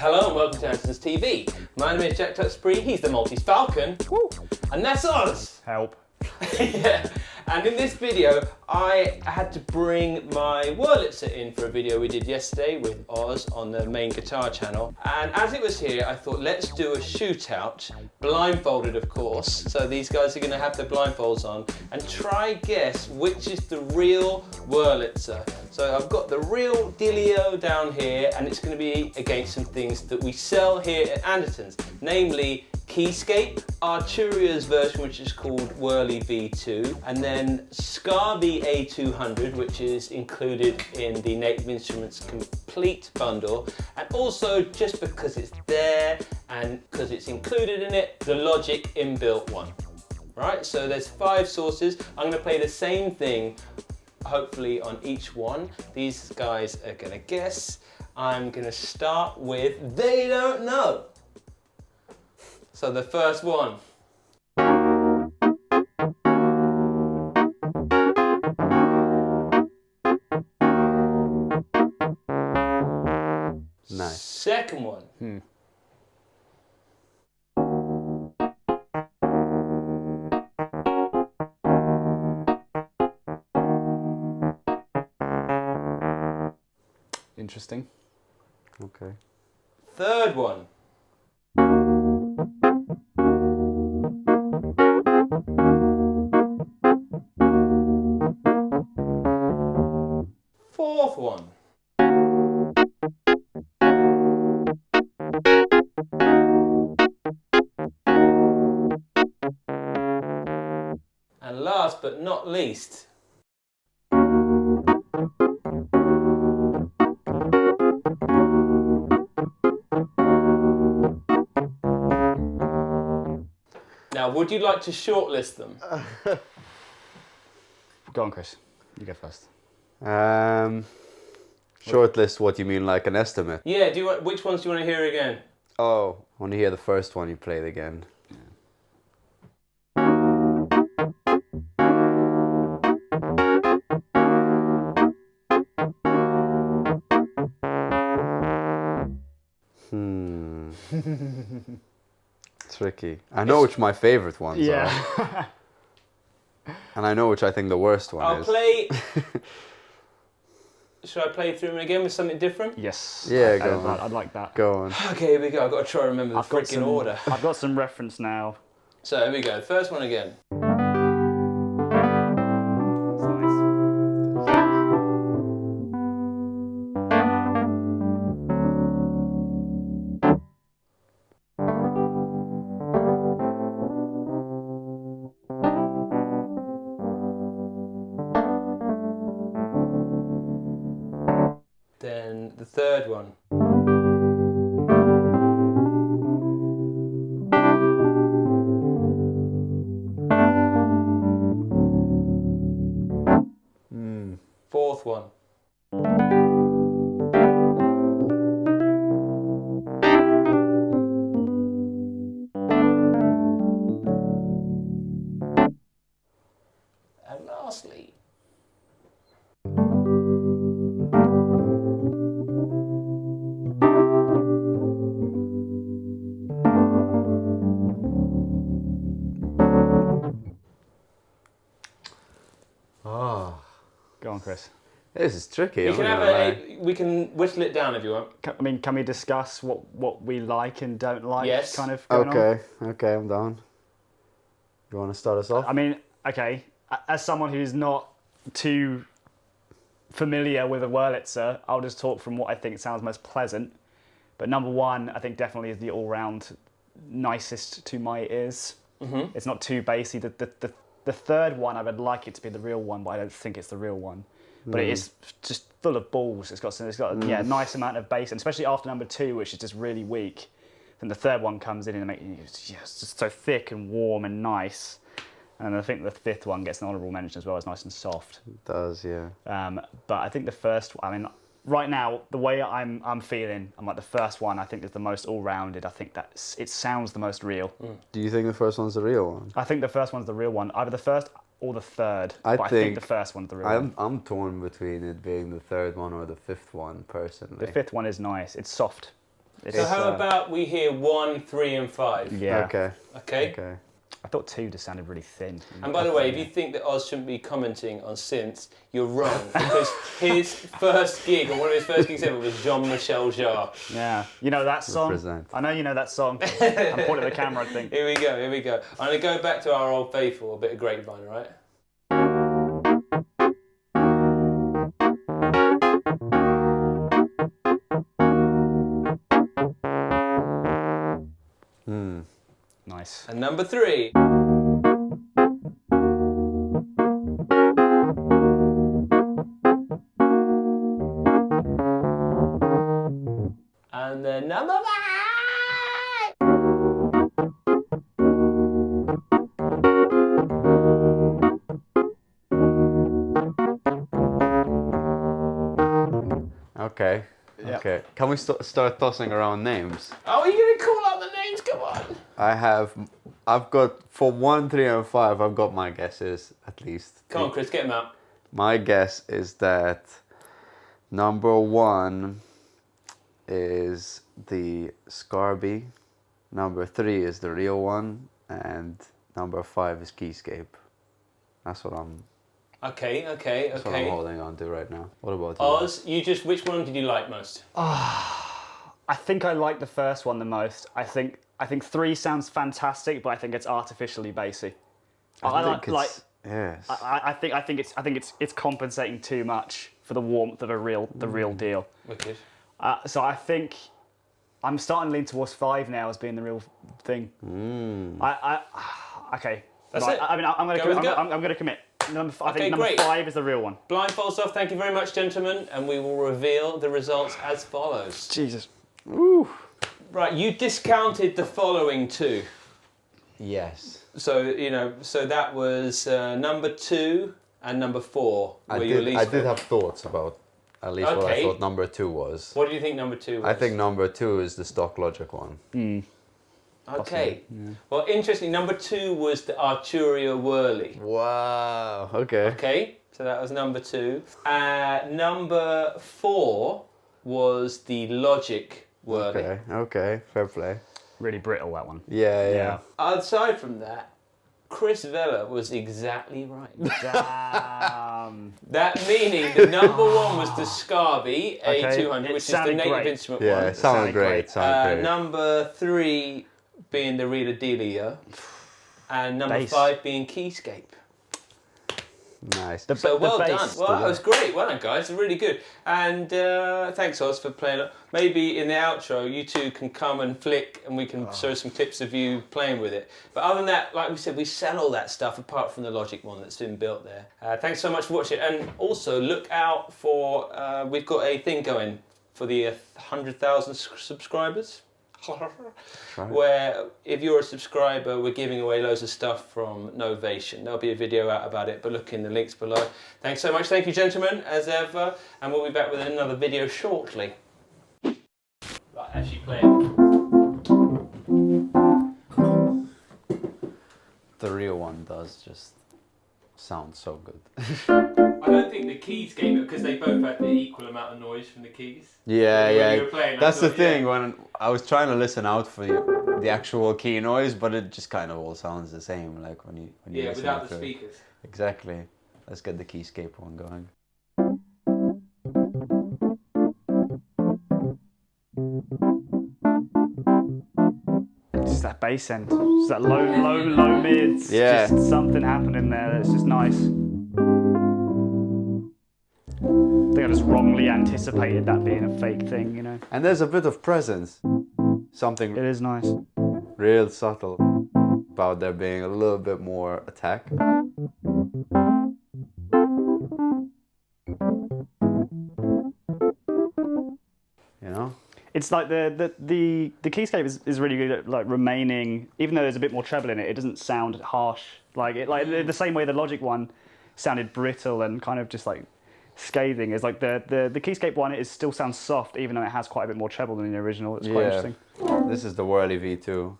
Hello and welcome to Andertons TV. My name is Jack Tuxbury, he's the Maltese Falcon, and that's us! Help. Yeah. And in this video, I had to bring my Wurlitzer in for a video we did yesterday with Oz on the main guitar channel. And as it was here, I thought let's do a shootout, blindfolded of course. So these guys are going to have their blindfolds on and try guess which is the real Wurlitzer. So I've got the real dealio down here, and it's going to be against some things that we sell here at Andertons, namely Keyscape, Arturia's version which is called Whirly V2, and then Scarby A200 which is included in the Native Instruments complete bundle, and also just because it's there and because it's included in it, the Logic inbuilt one. Right, so there's 5 sources. I'm going to play the same thing hopefully on each one. These guys are going to guess. I'm going to start with They Don't Know. So the first one. Nice. Second one. Interesting. Okay. Third one. Fourth one. And last but not least. Now, would you like to shortlist them? Go on, Chris. You go first. Shortlist, what do you mean, like an estimate? Yeah, which ones do you want to hear again? Oh, I want to hear the first one you played again. Tricky. I know which my favorite ones are. And I know which I think the worst one is. Should I play through them again with something different? Yes. Yeah, go on. I'd like that. Go on. Okay, here we go. I've got to try to remember the freaking order. I've got some reference now. So here we go. The first one again. It's nice. Then the third one. Fourth one. And lastly. Go on, Chris. This is tricky. We can whittle it down if you want. Can we discuss what we like and don't like? Yes. Kind of going on? Okay, I'm down. You want to start us off? I mean, okay, as someone who's not too familiar with a Wurlitzer, I'll just talk from what I think sounds most pleasant. But number one, I think definitely is the all-round nicest to my ears. It's not too bassy. The third one, I would like it to be the real one, but I don't think it's the real one. But it is just full of balls. It's got a nice amount of bass, and especially after number 2, which is just really weak. Then the third one comes in and it's just so thick and warm and nice. And I think the 5th one gets an honourable mention as well. It's nice and soft. It does, yeah. But I think the first, I mean, right now the way I'm feeling, I'm like the first one. I think is the most all-rounded. I think that it sounds the most real. Do you think the first one's the real one? I think the first one's the real one. Either the first or the third. I think the first one's the real one. I'm torn between it being the third one or the 5th one, personally. The 5th one is nice. It's soft. So how about we hear 1, 3, and 5? Yeah. Okay. Okay? Okay. I thought 2 just sounded really thin. And by the way, if you think that Oz shouldn't be commenting on synths, you're wrong, because his first gig, or one of his first gigs ever, was Jean-Michel Jarre. Yeah. You know that song? Represent. I know you know that song. I'm pointing at the camera, I think. Here we go, here we go. I'm going to go back to our old faithful, a bit of Grapevine, all right? Nice. And number 3. And then number 5. Okay. Yeah. Okay. Can we start tossing around names? Oh, are you going to call out the names? Come on. I've got, for 1, 3, and 5, I've got my guesses, at least. Come on, Chris, get them out. My guess is that number 1 is the Scarby, number 3 is the real one, and number 5 is Keyscape. That's what I'm Okay. That's what I'm holding on to right now. What about you? Oz, which one did you like most? I think I like the first one the most. I think 3 sounds fantastic, but I think it's artificially bassy. Yes. I think it's compensating too much for the warmth of the real deal. Wicked. So I think I'm starting to lean towards 5 now as being the real thing. Okay. That's right, it. I mean, I'm going to commit. I think number 5 is the real one. Blindfolds off. Thank you very much, gentlemen, and we will reveal the results as follows. Jesus. Woo. Right, you discounted the following 2. Yes. So that was number 2 and number 4. I did have thoughts about at least what I thought number 2 was. What do you think number 2 was? I think number 2 is the stock Logic one. Okay. Yeah. Well, interesting. Number 2 was the Arturia Whirly. Wow. Okay. Okay. So that was number 2. Number 4 was the Logic Whirly. Okay. Fair play. Really brittle, that one. Yeah. Aside from that, Chris Vella was exactly right. Damn. That meaning the number 1 was the Scarby A200, which is the native instrument one. Yeah, it sounded great. Number 3 being the Reader Delia, and number 5 being Keyscape. Nice. So well done. Well, that was great. Well done, guys. Really good. And thanks, Oz, for playing. Maybe in the outro, you two can come and flick, and we can show some clips of you playing with it. But other than that, like we said, we sell all that stuff apart from the Logic one that's been built there. Thanks so much for watching. And also, look out for, we've got a thing going for the 100,000 subscribers. Right. Where if you're a subscriber, we're giving away loads of stuff from Novation. There'll be a video out about it, but look in the links below. Thanks so much. Thank you, gentlemen, as ever, and we'll be back with another video shortly. Right, actually play it. The real one does just sound so good. I don't think the keys gave it because they both had the equal amount of noise from the keys. Yeah. You were playing, that's the thing. When I was trying to listen out for the actual key noise, but it just kind of all sounds the same. Like when you listen without the to speakers. It. Exactly. Let's get the Keyscape one going. Just that bass end, just that low mids. Yeah. Just something happening there that's just nice. I think I just wrongly anticipated that being a fake thing, you know. And there's a bit of presence. Something It is nice. real subtle about there being a little bit more attack. You know? It's like the keyscape is really good at like remaining, even though there's a bit more treble in it, it doesn't sound harsh. Like the same way the Logic one sounded brittle and kind of just like scathing. Is like the keyscape one, it still sounds soft, even though it has quite a bit more treble than the original. It's quite interesting. This is the Whirly V2.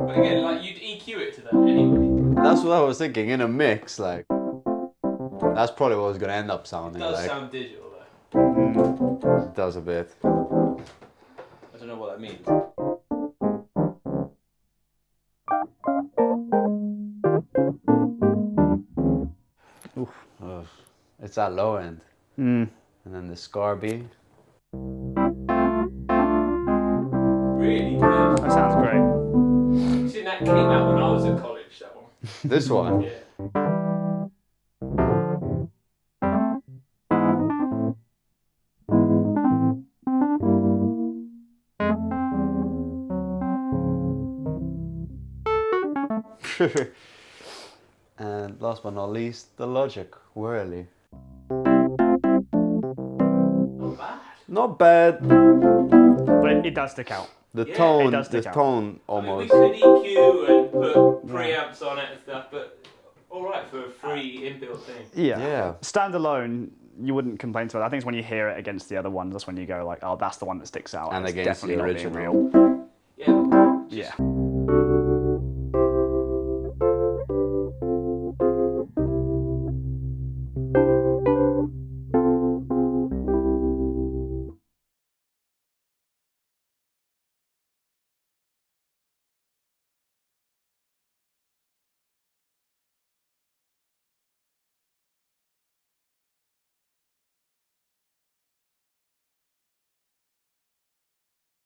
But again, like you'd EQ it to that anyway. That's what I was thinking, in a mix, like, that's probably what it's gonna end up sounding It does like. sound digital though. It does a bit. I don't know what that means. Ugh. It's that low end. And then the Scarby. Really good. That sounds great. You see, that came out when I was at college, that one. This one. Yeah. And last but not least, the Logic Whirly. Not bad. Not bad. But it does stick out. The Yeah, tone, it does the stick out. tone I mean, we almost. could EQ and put preamps on it and stuff, but alright for a free inbuilt thing. Yeah. Standalone, you wouldn't complain to it. I think it's when you hear it against the other ones, that's when you go like, oh, that's the one that sticks out. And it's against the definitely not being original. real. Yeah. Yeah.